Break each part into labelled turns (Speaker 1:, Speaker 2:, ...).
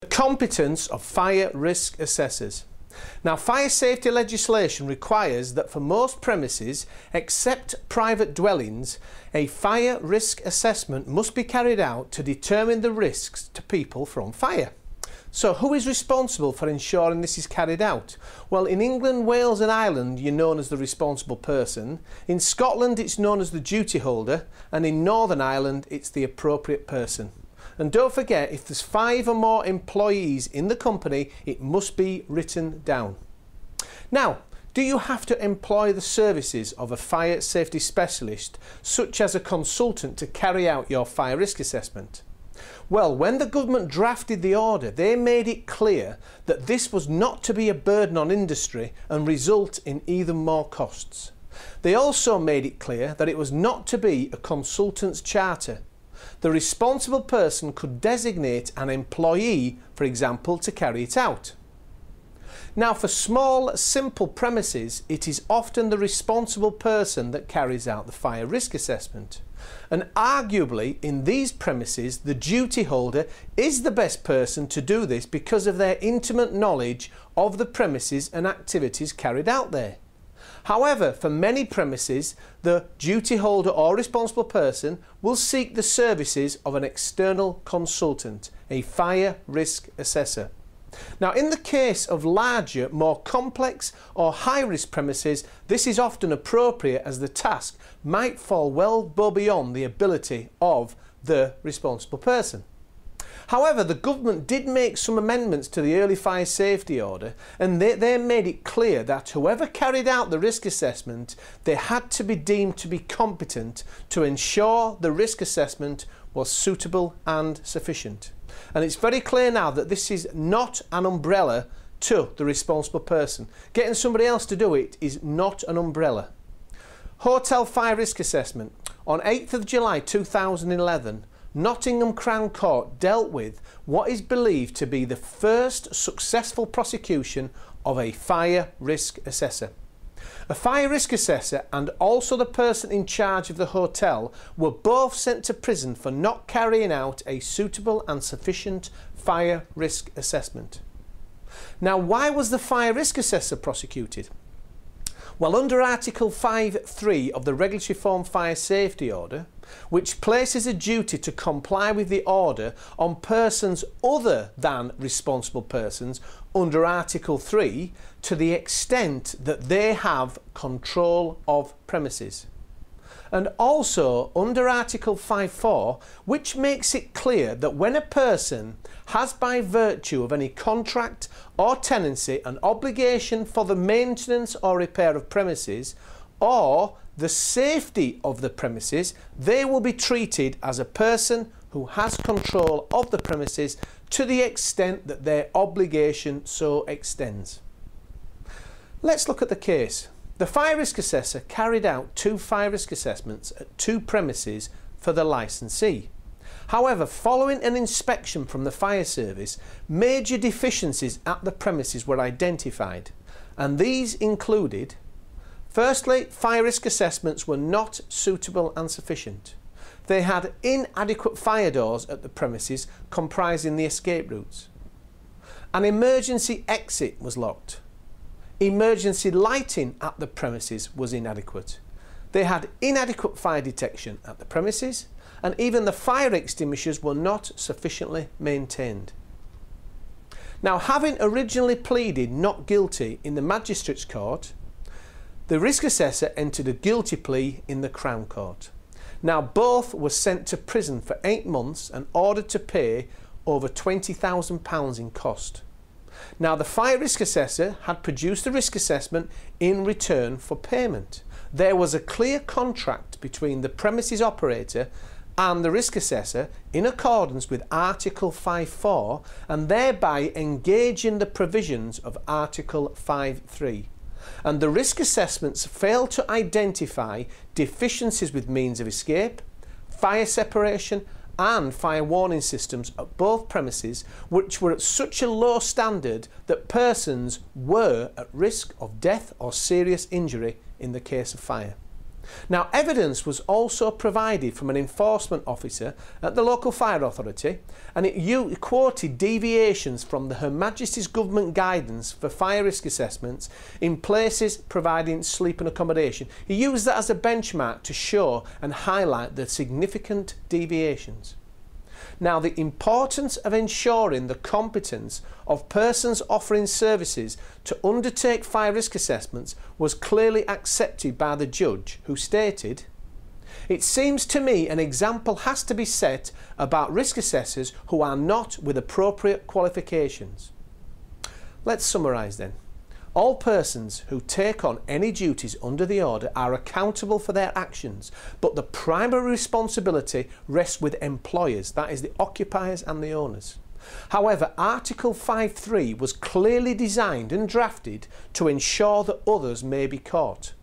Speaker 1: The competence of fire risk assessors. Now, fire safety legislation requires that for most premises, except private dwellings, a fire risk assessment must be carried out to determine the risks to people from fire. So who is responsible for ensuring this is carried out? Well, in England, Wales and Ireland, you're known as the responsible person. In Scotland, it's known as the duty holder, and in Northern Ireland, it's the appropriate person. And don't forget, if there's 5 or more employees in the company, it must be written down. Now, do you have to employ the services of a fire safety specialist, such as a consultant, to carry out your fire risk assessment? Well, when the government drafted the order, they made it clear that this was not to be a burden on industry and result in even more costs. They also made it clear that it was not to be a consultant's charter. The responsible person could designate an employee, for example, to carry it out. Now, for small, simple premises, it is often the responsible person that carries out the fire risk assessment. And arguably, in these premises, the duty holder is the best person to do this because of their intimate knowledge of the premises and activities carried out there. However, for many premises, the duty holder or responsible person will seek the services of an external consultant, a fire risk assessor. Now, in the case of larger, more complex or high-risk premises, this is often appropriate as the task might fall well beyond the ability of the responsible person. However, the government did make some amendments to the early fire safety order, and they made it clear that whoever carried out the risk assessment, they had to be deemed to be competent to ensure the risk assessment was suitable and sufficient. And it's very clear now that this is not an umbrella to the responsible person. Getting somebody else to do it is not an umbrella. Hotel fire risk assessment. On 8th of July 2011, Nottingham Crown Court dealt with what is believed to be the first successful prosecution of a fire risk assessor. A fire risk assessor and also the person in charge of the hotel were both sent to prison for not carrying out a suitable and sufficient fire risk assessment. Now, why was the fire risk assessor prosecuted? Well, under Article 5.3 of the Regulatory Reform Fire Safety Order, which places a duty to comply with the order on persons other than responsible persons under Article 3 to the extent that they have control of premises. And also under Article 5.4, which makes it clear that when a person has by virtue of any contract or tenancy an obligation for the maintenance or repair of premises or the safety of the premises, they will be treated as a person who has control of the premises to the extent that their obligation so extends. Let's look at the case. The fire risk assessor carried out 2 fire risk assessments at 2 premises for the licensee. However, following an inspection from the fire service, major deficiencies at the premises were identified, and these included: firstly, fire risk assessments were not suitable and sufficient. They had inadequate fire doors at the premises comprising the escape routes. An emergency exit was locked. Emergency lighting at the premises was inadequate. They had inadequate fire detection at the premises, and even the fire extinguishers were not sufficiently maintained. Now, having originally pleaded not guilty in the Magistrates' Court, the risk assessor entered a guilty plea in the Crown Court. Now, both were sent to prison for 8 months and ordered to pay over £20,000 in cost. Now, the fire risk assessor had produced the risk assessment in return for payment. There was a clear contract between the premises operator and the risk assessor in accordance with Article 5.4 and thereby engaging the provisions of Article 5.3. And the risk assessments failed to identify deficiencies with means of escape, fire separation and fire warning systems at both premises, which were at such a low standard that persons were at risk of death or serious injury in the case of fire. Now, evidence was also provided from an enforcement officer at the local fire authority, and it quoted deviations from Her Majesty's Government guidance for fire risk assessments in places providing sleep and accommodation. He used that as a benchmark to show and highlight the significant deviations. Now, the importance of ensuring the competence of persons offering services to undertake fire risk assessments was clearly accepted by the judge, who stated, "It seems to me an example has to be set about risk assessors who are not with appropriate qualifications." Let's summarise then. All persons who take on any duties under the order are accountable for their actions, but the primary responsibility rests with employers, that is the occupiers and the owners. However, Article 5.3 was clearly designed and drafted to ensure that others may be caught.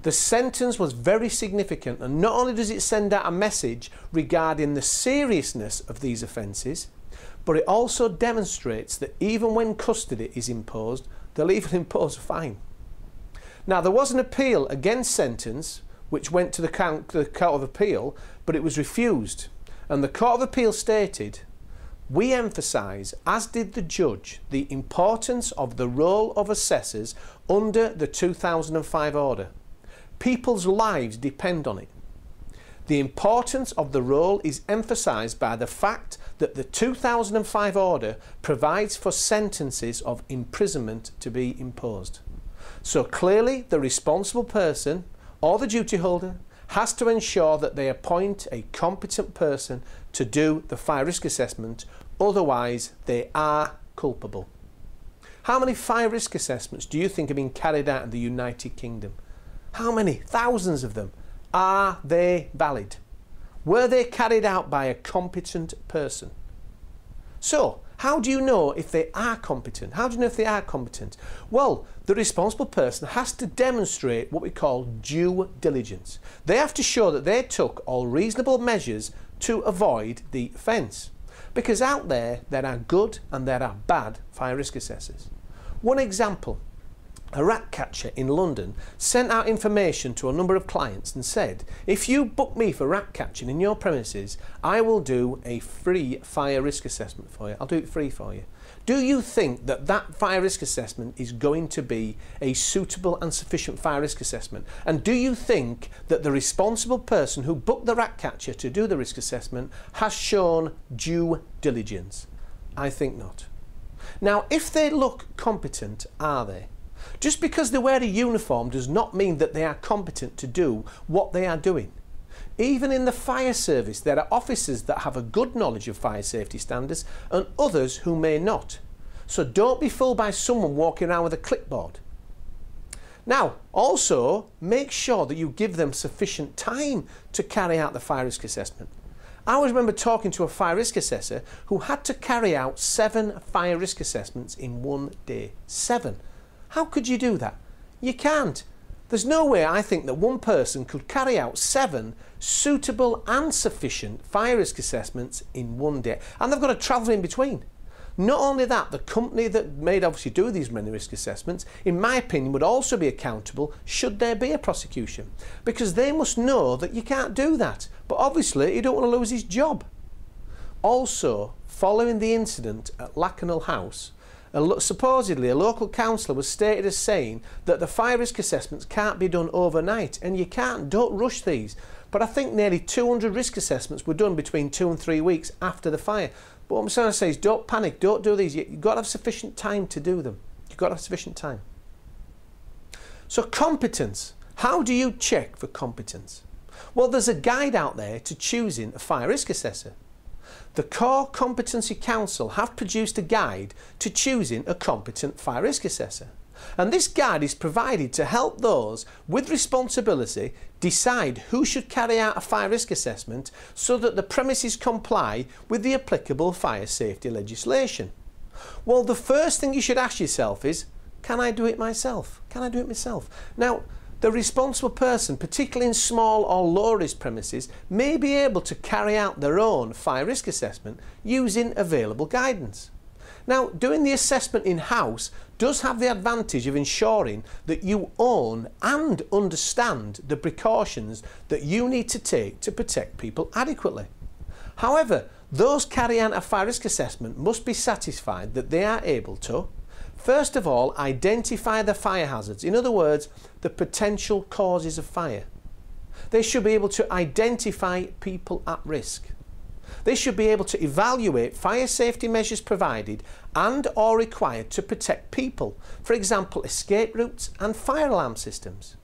Speaker 1: The sentence was very significant, and not only does it send out a message regarding the seriousness of these offences, but it also demonstrates that even when custody is imposed, they'll even impose a fine. Now, there was an appeal against sentence which went to the Court of Appeal, but it was refused, and the Court of Appeal stated, "We emphasise, as did the judge, the importance of the role of assessors under the 2005 order. People's lives depend on it. The importance of the role is emphasised by the fact that the 2005 order provides for sentences of imprisonment to be imposed. So clearly the responsible person or the duty holder has to ensure that they appoint a competent person to do the fire risk assessment, otherwise they are culpable." How many fire risk assessments do you think have been carried out in the United Kingdom? How many? Thousands of them. Are they valid? Were they carried out by a competent person? So, how do you know if they are competent? How do you know if they are competent? Well, the responsible person has to demonstrate what we call due diligence. They have to show that they took all reasonable measures to avoid the offence. Because out there are good and there are bad fire risk assessors. One example. A rat catcher in London sent out information to a number of clients and said, "If you book me for rat catching in your premises, I will do a free fire risk assessment for you. I'll do it free for you." Do you think that that fire risk assessment is going to be a suitable and sufficient fire risk assessment? And do you think that the responsible person who booked the rat catcher to do the risk assessment has shown due diligence? I think not. Now, if they look competent, are they? Just because they wear a uniform does not mean that they are competent to do what they are doing. Even in the fire service, there are officers that have a good knowledge of fire safety standards and others who may not. So don't be fooled by someone walking around with a clipboard. Now, also, make sure that you give them sufficient time to carry out the fire risk assessment. I always remember talking to a fire risk assessor who had to carry out 7 fire risk assessments in one day. 7. How could you do that? You can't. There's no way I think that one person could carry out 7 suitable and sufficient fire risk assessments in one day. And they've got to travel in between. Not only that, the company that may obviously do these many risk assessments, in my opinion, would also be accountable should there be a prosecution. Because they must know that you can't do that. But obviously, you don't want to lose his job. Also, following the incident at Lakenhall House, supposedly a local councillor was stated as saying that the fire risk assessments can't be done overnight, and you can't, don't rush these. But I think nearly 200 risk assessments were done between 2 and 3 weeks after the fire. But what I'm trying to say is don't panic, don't do these. You've got to have sufficient time to do them. You've got to have sufficient time. So competence. How do you check for competence? Well, there's a guide out there to choosing a fire risk assessor. The Core Competency Council have produced a guide to choosing a competent fire risk assessor. And this guide is provided to help those with responsibility decide who should carry out a fire risk assessment so that the premises comply with the applicable fire safety legislation. Well, the first thing you should ask yourself is, can I do it myself? Can I do it myself? Now, the responsible person, particularly in small or low-risk premises, may be able to carry out their own fire risk assessment using available guidance. Now, doing the assessment in-house does have the advantage of ensuring that you own and understand the precautions that you need to take to protect people adequately. However, those carrying out a fire risk assessment must be satisfied that they are able to, first of all, identify the fire hazards, in other words, the potential causes of fire. They should be able to identify people at risk. They should be able to evaluate fire safety measures provided and or required to protect people, for example, escape routes and fire alarm systems.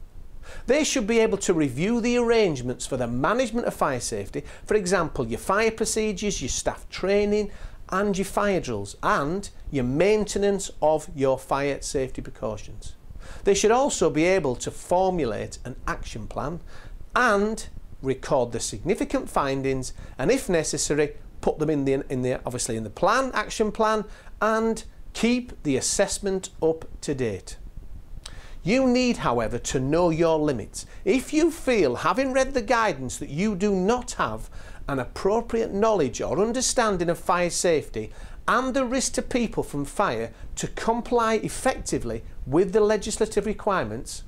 Speaker 1: They should be able to review the arrangements for the management of fire safety, for example, your fire procedures, your staff training and your fire drills, and your maintenance of your fire safety precautions. They should also be able to formulate an action plan and record the significant findings, and if necessary put them in the plan, action plan, and keep the assessment up to date. You need, however, to know your limits. If you feel, having read the guidance, that you do not have an appropriate knowledge or understanding of fire safety and the risk to people from fire to comply effectively with the legislative requirements,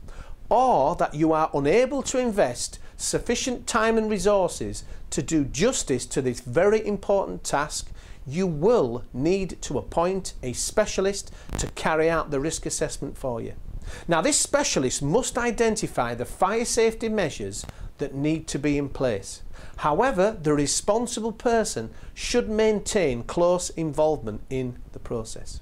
Speaker 1: or that you are unable to invest sufficient time and resources to do justice to this very important task, you will need to appoint a specialist to carry out the risk assessment for you. Now, this specialist must identify the fire safety measures that need to be in place. However, the responsible person should maintain close involvement in the process.